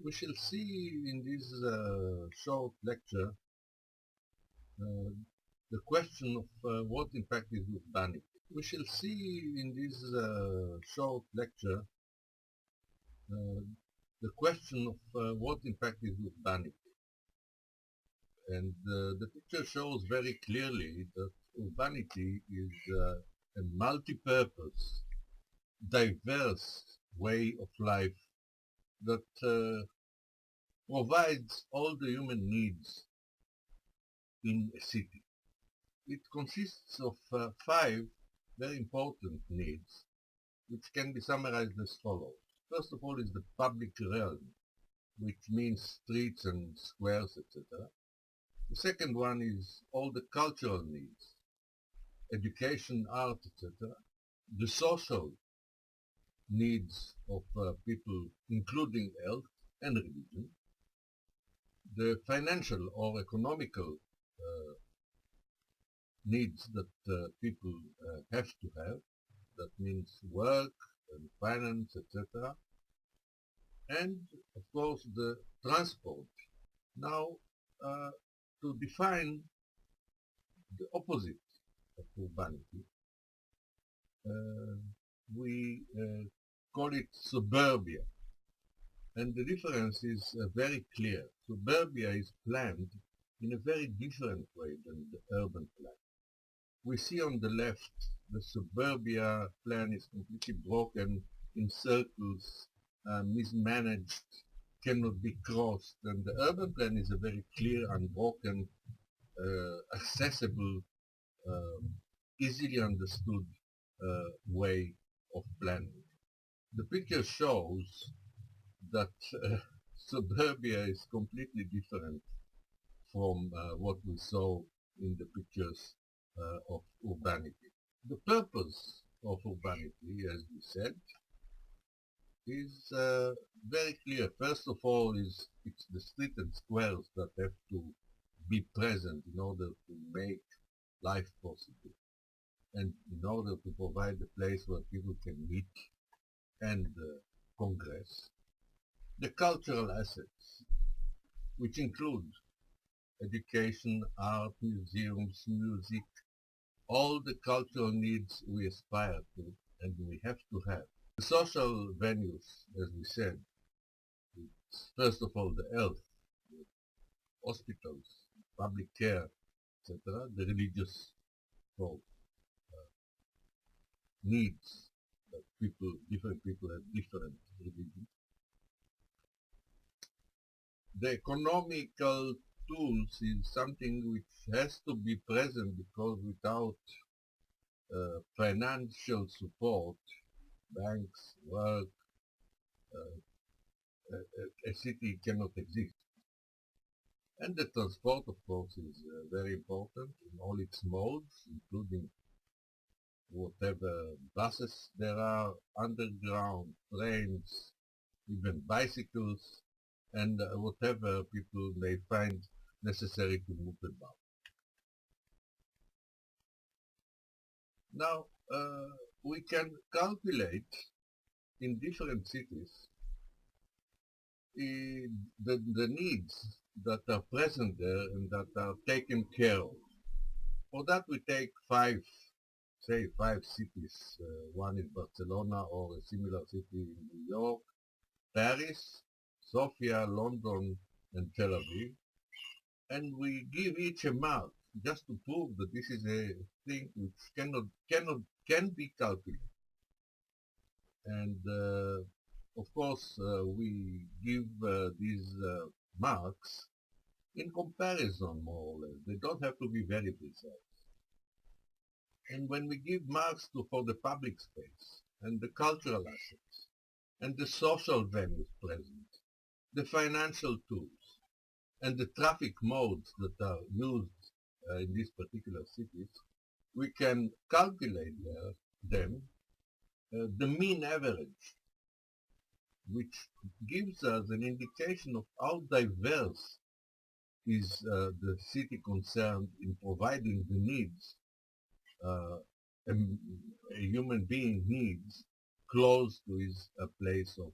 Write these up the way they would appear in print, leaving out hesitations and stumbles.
We shall see in this short lecture uh, the question of what in fact is urbanity. We shall see in this short lecture uh, the question of what in fact is urbanity. And the picture shows very clearly that urbanity is a multi-purpose, diverse way of life that provides all the human needs in a city. It consists of five very important needs, which can be summarized as follows. First of all is the public realm, which means streets and squares, etc. The second one is all the cultural needs, education, art, etc. The social needs of people, including health and religion. The financial or economical needs that people have to have. That means work and finance, etc. And of course the transport. Now, to define the opposite of urbanity, uh, we call it suburbia. And the difference is very clear. Suburbia is planned in a very different way than the urban plan. We see on the left the suburbia plan is completely broken in circles, mismanaged, cannot be crossed, and the urban plan is a very clear, unbroken, accessible, easily understood way of planning. The picture shows that suburbia is completely different from what we saw in the pictures of urbanity. The purpose of urbanity, as we said, is very clear. First of all, it's the street and squares that have to be present in order to make life possible and in order to provide a place where people can meet and congress. The cultural assets, which include education, art, museums, music, all the cultural needs we aspire to and we have to have. The social venues, as we said, it's first of all the health, the hospitals, public care, etc. The religious folk, needs that different people have different religions. The economical tools is something which has to be present because without financial support, banks, work, a city cannot exist. And the transport, of course, is very important in all its modes, including whatever buses there are, underground, trains, even bicycles, and whatever people may find necessary to move about. Now, we can calculate in different cities the needs that are present there and that are taken care of. For that we take five cities. One is Barcelona or a similar city in New York, Paris, Sofia, London, and Tel Aviv. And we give each a mark just to prove that this is a thing which can be calculated. And of course, we give these marks in comparison, more or less. They don't have to be very precise. And when we give marks for the public space and the cultural assets and the social venues present, the financial tools and the traffic modes that are used in these particular cities, we can calculate them the mean average, which gives us an indication of how diverse is the city concerned in providing the needs a, a human being needs close to his place of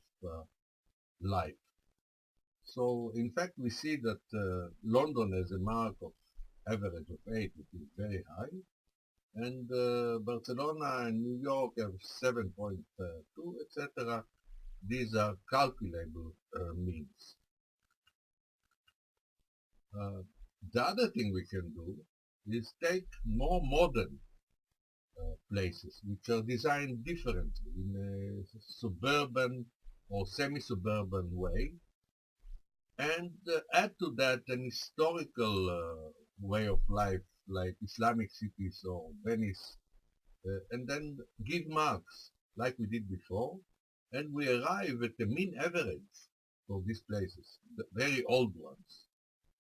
life. So in fact we see that London has a mark of average of 8, which is very high, and Barcelona and New York have 7.2, etc. These are calculable means. The other thing we can do is take more modern places which are designed differently in a suburban or semi-suburban way, and add to that an historical way of life like Islamic cities or Venice, and then give marks like we did before, and we arrive at the mean average for these places, the very old ones,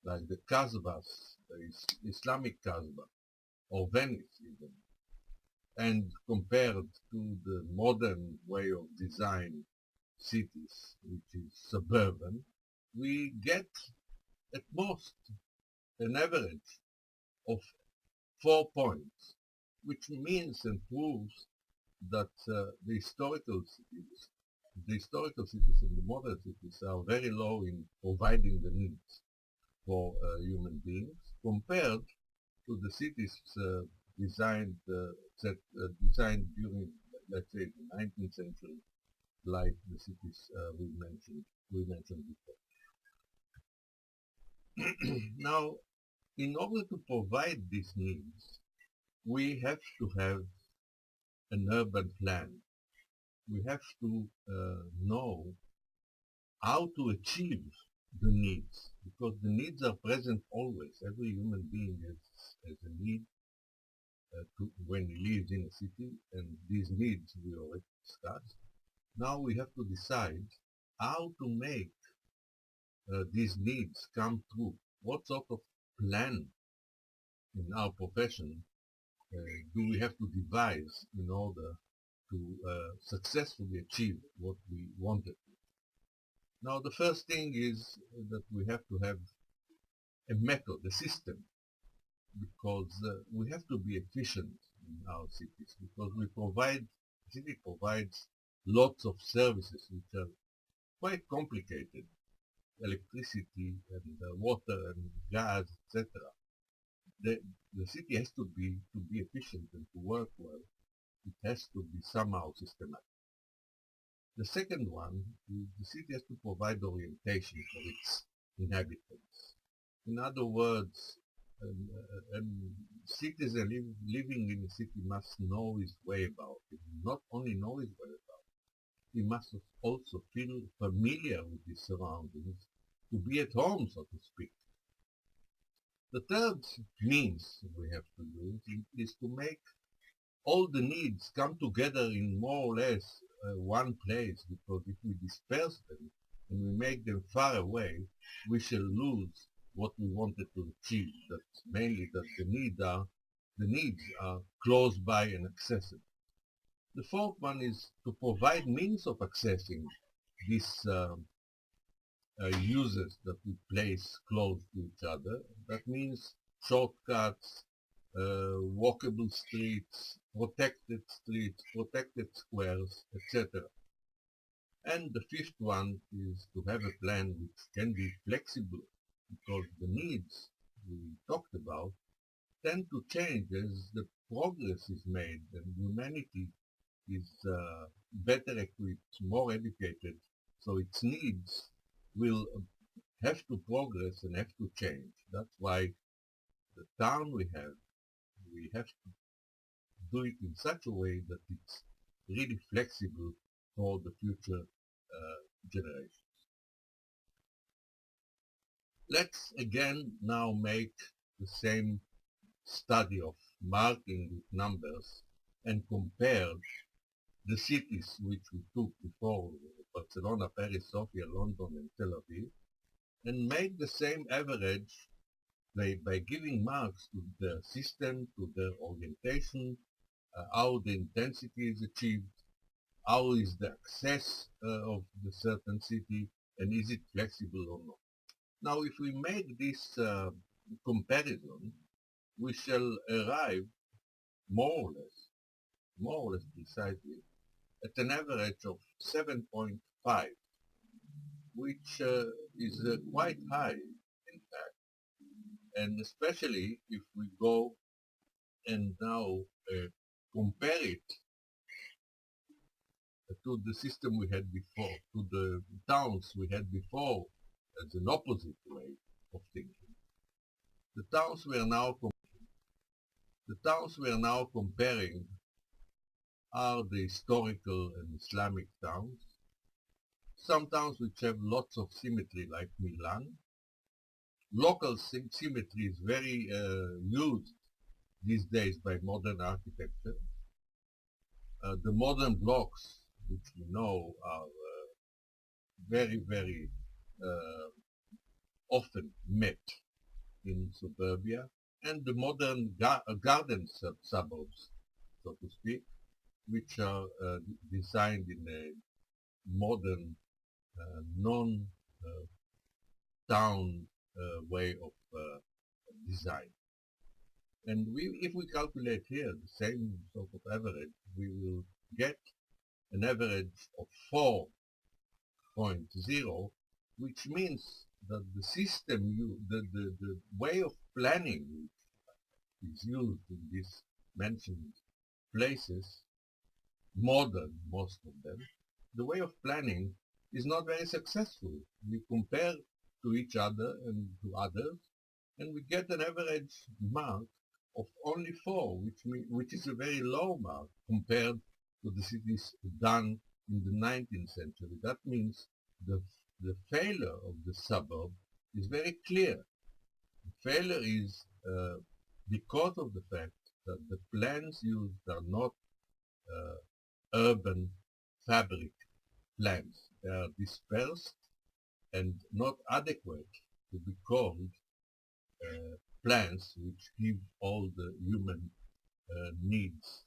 like the Kasbahs, the Islamic Kasbah, or Venice even, and compared to the modern way of design cities, which is suburban, we get at most an average of 4 points, which means and proves that the historical cities and the modern cities are very low in providing the needs for human beings compared to the cities designed designed during, let's say, the 19th century, like the cities we mentioned before. Now, in order to provide these needs, we have to have an urban plan. We have to know how to achieve the needs, because the needs are present always. Every human being has a need when he lives in a city, and these needs we already discussed. Now we have to decide how to make these needs come true. What sort of plan in our profession do we have to devise in order to successfully achieve what we wanted? Now the first thing is that we have to have a method, a system, because we have to be efficient in our cities, because the city provides lots of services which are quite complicated, electricity and water and gas, etc. The city has to be efficient and to work well. It has to be somehow systematic. The second one is the city has to provide orientation for its inhabitants. In other words, a citizen living in a city must know his way about it. Not only know his way about it, he must also feel familiar with his surroundings, to be at home, so to speak. The third means we have to use is to make all the needs come together in more or less one place, because if we disperse them and we make them far away, we shall lose what we wanted to achieve. That's mainly that the needs are close by and accessible. The fourth one is to provide means of accessing these uses that we place close to each other. That means shortcuts, walkable streets, protected squares, etc. And the fifth one is to have a plan which can be flexible, because the needs we talked about tend to change as the progress is made and humanity is better equipped, more educated, so its needs will have to progress and have to change. That's why the town we have to do it in such a way that it's really flexible for the future generations. Let's again now make the same study of marking with numbers and compare the cities which we took before, Barcelona, Paris, Sofia, London and Tel Aviv, and make the same average by giving marks to the system, to the orientation, how the intensity is achieved, how is the access of the certain city, and is it flexible or not. Now if we make this comparison, we shall arrive more or less precisely, at an average of 7.5, which is quite high, in fact. And especially if we go and now compare it to the system we had before, to the towns we had before, as an opposite way of thinking. The towns we are now comparing are the historical and Islamic towns. Some towns which have lots of symmetry, like Milan. Local symmetry is very used these days by modern architecture. The modern blocks, which we know are very, very often met in suburbia, and the modern garden suburbs, so to speak, which are designed in a modern, non-town way of design. And if we calculate here the same sort of average, we will get an average of 4.0, which means that the system, the way of planning which is used in these mentioned places, modern most of them, the way of planning is not very successful. We compare to each other and to others, and we get an average mark of only 4, which is a very low mark compared to the cities done in the 19th century. That means the failure of the suburb is very clear. The failure is because of the fact that the plans used are not urban fabric plans. They are dispersed and not adequate to be called plans which give all the human needs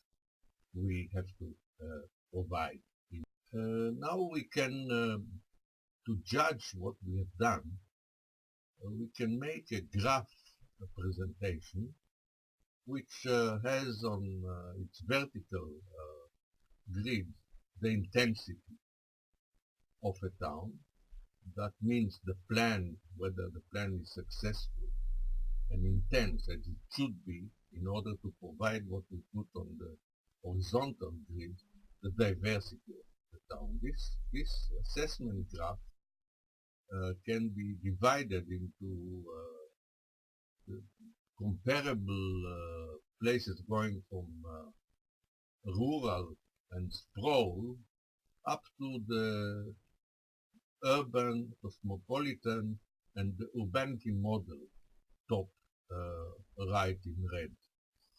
we have to provide. Now we can, to judge what we have done, we can make a graph presentation which has on its vertical grid the intensity of a town. That means the plan, whether the plan is successful and intense as it should be in order to provide what we put on the horizontal grid, the diversity of the town. This assessment graph can be divided into comparable places going from rural and sprawl up to the urban, cosmopolitan, and the urbanity model, top right in red.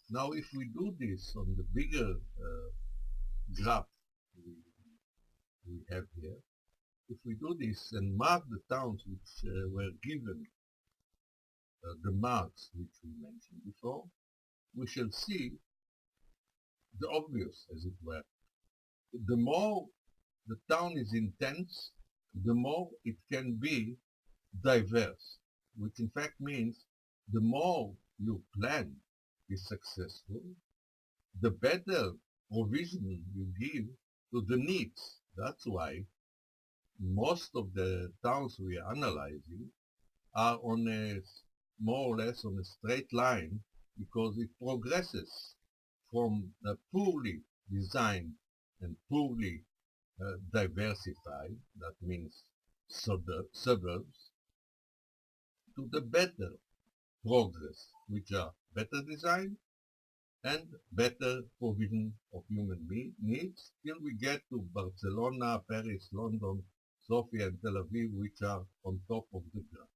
Now if we do this on the bigger graph we have here, if we do this and mark the towns which were given the marks which we mentioned before, we shall see the obvious, as it were. The more the town is intense, the more it can be diverse, which in fact means the more your plan is successful, the better provision you give to the needs. That's why most of the towns we are analyzing are on a more or less on a straight line, because it progresses from a poorly designed and poorly diversified, that means suburbs, to the better progress, which are better design and better provision of human needs, till we get to Barcelona, Paris, London, Sofia, and Tel Aviv, which are on top of the graph.